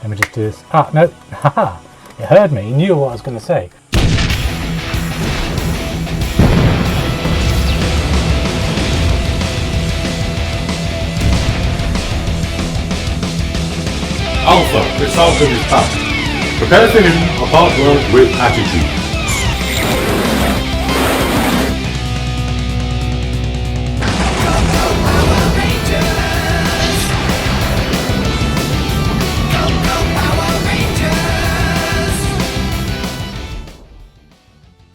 Let me just do this. Ah, no, haha, it heard me, it knew what I was going to say. Alpha, the Falcon is back. Prepare for him a hard work with attitude.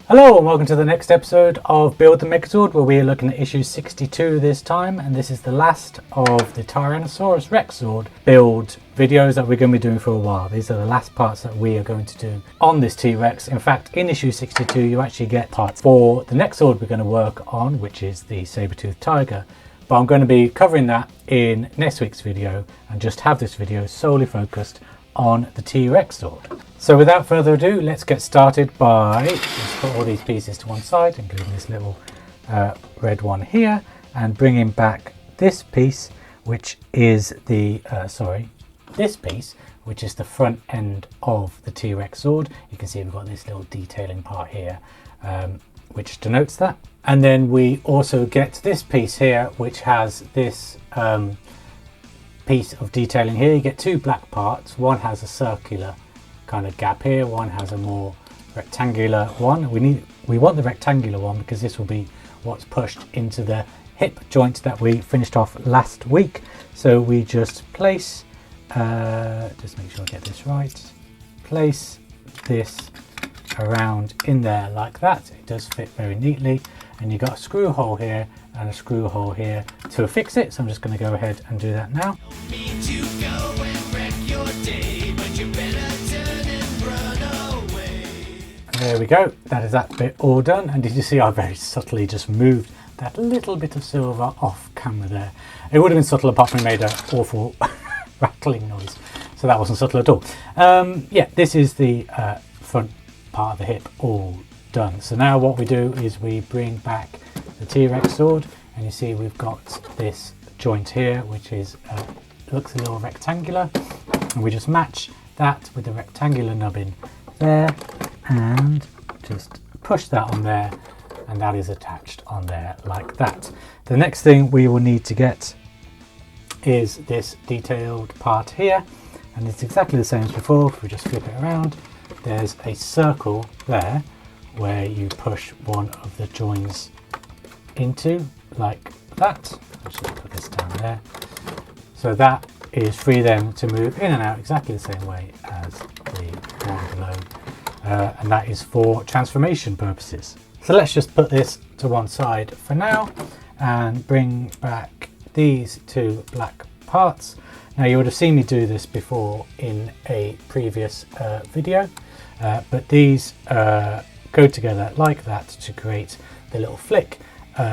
Hello and welcome to the next episode of Build the Megazord, where we are looking at issue 62 this time, and this is the last of the T-RexhHips build videos that we're going to be doing for a while. These are the last parts that we are going to do on this T-Rex. In fact, in issue 62 you actually get parts for the next sword we're going to work on, which is the saber-toothed tiger. But I'm going to be covering that in next week's video and just have this video solely focused on the T-RexhHips. So without further ado, let's get started by just put all these pieces to one side, including this little red one here, and bringing back this piece, which is the this piece, which is the front end of the T-RexhHips. You can see we've got this little detailing part here, which denotes that. And then we also get this piece here, which has this piece of detailing here. You get two black parts. One has a circular kind of gap here, one has a more rectangular one. We want the rectangular one because this will be what's pushed into the hip joint that we finished off last week. So we just place, just make sure I get this right, place this around in there like that. It does fit very neatly, and you've got a screw hole here and a screw hole here to affix it. So I'm just going to go ahead and do that now. There we go, that is that bit all done. And did you see I very subtly just moved that little bit of silver off camera there? It would have been subtle apart from it made an awful rattling noise, so that wasn't subtle at all. Yeah, this is the front part of the hip all done. So now what we do is we bring back the T-Rex sword, and you see we've got this joint here which is looks a little rectangular, and we just match that with the rectangular nubbin there and just push that on there, and that is attached on there like that. The next thing we will need to get is this detailed part here, and it's exactly the same as before. If we just flip it around, there's a circle there where you push one of the joins into like that. I'll just put this down there. So that is free then to move in and out exactly the same way as the one below. And that is for transformation purposes. So let's just put this to one side for now and bring back these two black parts. Now you would have seen me do this before in a previous video, but these go together like that to create the little flick,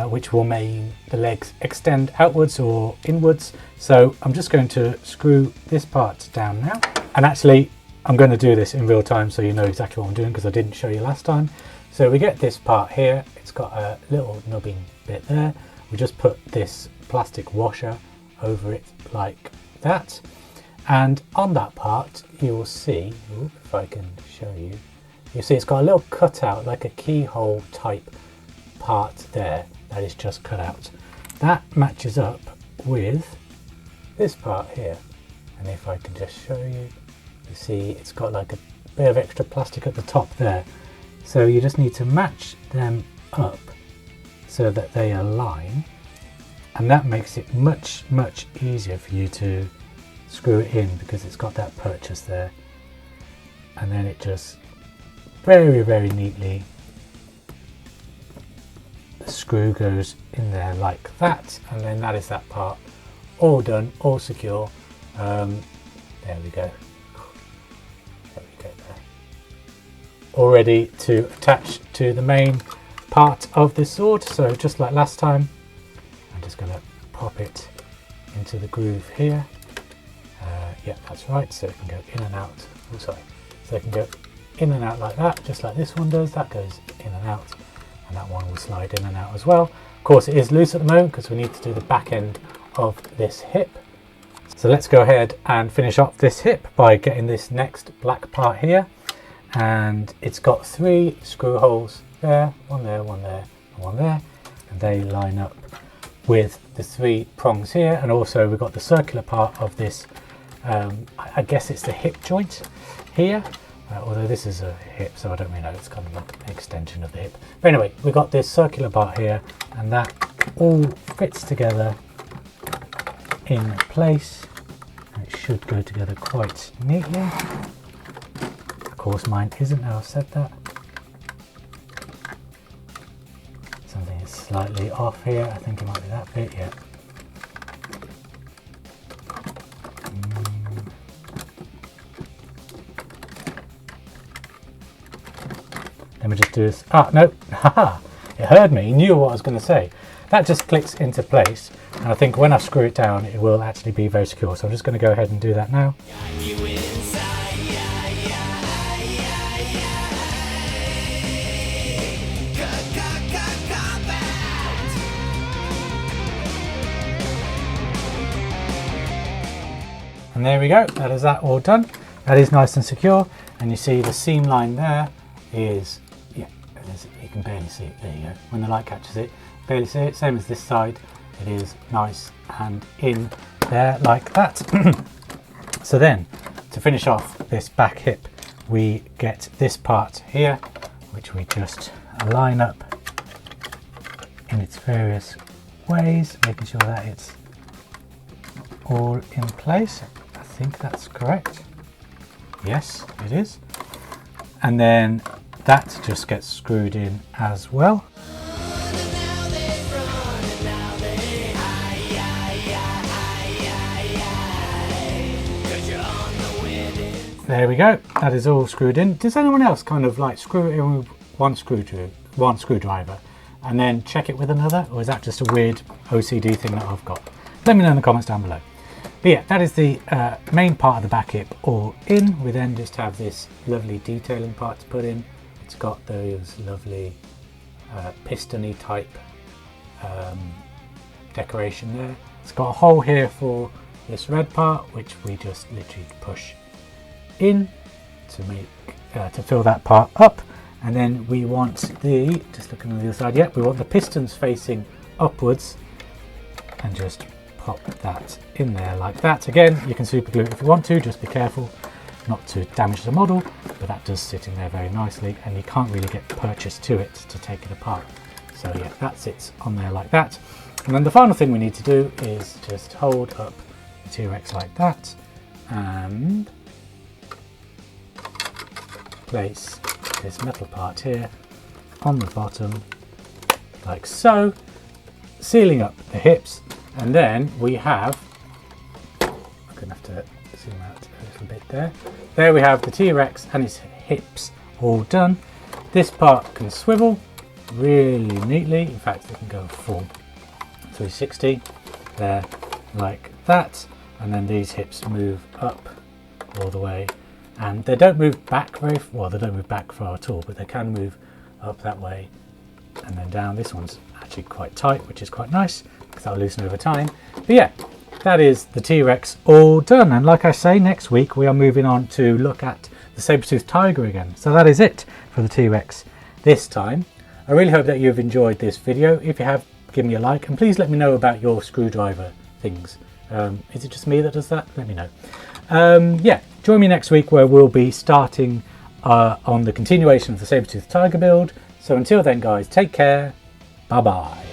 which will make the legs extend outwards or inwards. So I'm just going to screw this part down now, and actually I'm going to do this in real time so you know exactly what I'm doing, because I didn't show you last time. So we get this part here, it's got a little nubbing bit there. We just put this plastic washer over it like that, and on that part you will see, if I can show you, you see it's got a little cutout, like a keyhole type part there that is just cut out. That matches up with this part here, and if I can just show you, you see it's got like a bit of extra plastic at the top there. So you just need to match them up so that they align, and that makes it much easier for you to screw it in, because it's got that purchase there. And then it just very neatly, the screw goes in there like that, and then that is that part all done, all secure. There we go. All ready to attach to the main part of this sword. So just like last time, I'm just going to pop it into the groove here. Yeah, that's right. So it can go in and out. Oh, sorry. So it can go in and out like that, just like this one does. That goes in and out, and that one will slide in and out as well. Of course, it is loose at the moment because we need to do the back end of this hip. So So let's go ahead and finish off this hip by getting this next black part here. And it's got 3 screw holes there, one there, one there, and one there. And they line up with the 3 prongs here. And also we've got the circular part of this, I guess it's the hip joint here. Although this is a hip, so I don't really know, it's kind of like an extension of the hip. But anyway, we've got this circular part here, and that all fits together in place. And it should go together quite neatly. Of course, mine isn't, now I've said that. Something is slightly off here, I think it might be that bit, yeah. Let me just do this. Ah, no, haha, it heard me, it knew what I was going to say. That just clicks into place, and I think when I screw it down, it will actually be very secure. So I'm just going to go ahead and do that now. And there we go, that is that all done. That is nice and secure, and you see the seam line there is, yeah, you can barely see it, there you go. When the light catches it, barely see it, same as this side, it is nice and in there like that. So then, to finish off this back hip, we get this part here, which we just line up in its various ways, making sure that it's all in place. I think that's correct. Yes, it is. And then that just gets screwed in as well. There we go, that is all screwed in. Does anyone else kind of like screw it in with one screwdriver and then check it with another? Or is that just a weird OCD thing that I've got? Let me know in the comments down below. But yeah, that is the main part of the back hip all in. We then just have this lovely detailing part to put in. It's got those lovely piston-y type decoration there. It's got a hole here for this red part, which we just literally push in to make to fill that part up. And then we want the, just looking on the other side, yeah, we want the pistons facing upwards, and just pop that in there like that. Again, you can super glue it if you want to, just be careful not to damage the model, but that does sit in there very nicely, and you can't really get purchase to it to take it apart. So yeah, that sits on there like that. And then the final thing we need to do is just hold up the T-Rex like that and place this metal part here on the bottom like so, sealing up the hips. And then we have, I'm going to have to zoom out a little bit there. There we have the T-Rex and his hips all done. This part can swivel really neatly. In fact, it can go full 360 there like that. And then these hips move up all the way. And they don't move back very, well, they don't move back far at all, but they can move up that way and then down. This one's actually quite tight, which is quite nice, because that'll loosen over time. But yeah, that is the T-Rex all done. And like I say, next week we are moving on to look at the saber-toothed tiger again. So that is it for the T-Rex this time. I really hope that you've enjoyed this video. If you have, give me a like, and please let me know about your screwdriver things. Is it just me that does that? Let me know. Yeah, join me next week where we'll be starting on the continuation of the saber-toothed tiger build. So until then guys, take care, bye bye.